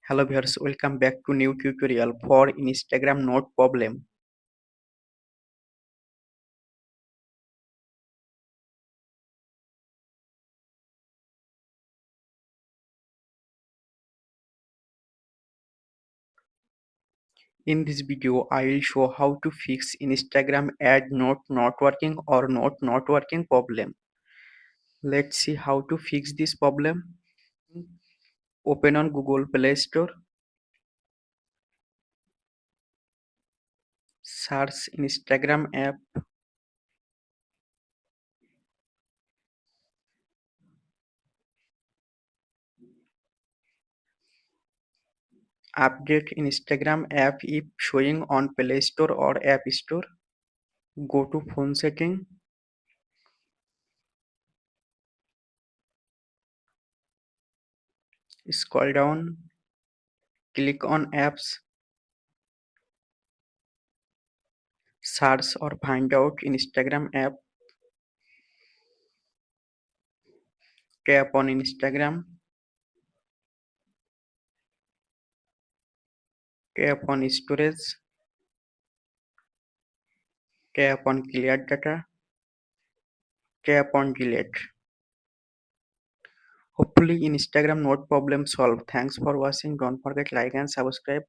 Hello viewers, welcome back to new tutorial for Instagram note problem. In this video, I will show how to fix Instagram ad note not working or note not working problem. Let's see how to fix this problem. Open on Google Play Store, search Instagram app, update Instagram app if showing on Play Store or App Store. Go to phone setting, scroll down, click on apps, search or find out Instagram app, tap on Instagram, tap on storage, tap on clear data, tap on delete. Hopefully Instagram note problem solved. Thanks for watching. Don't forget like and subscribe.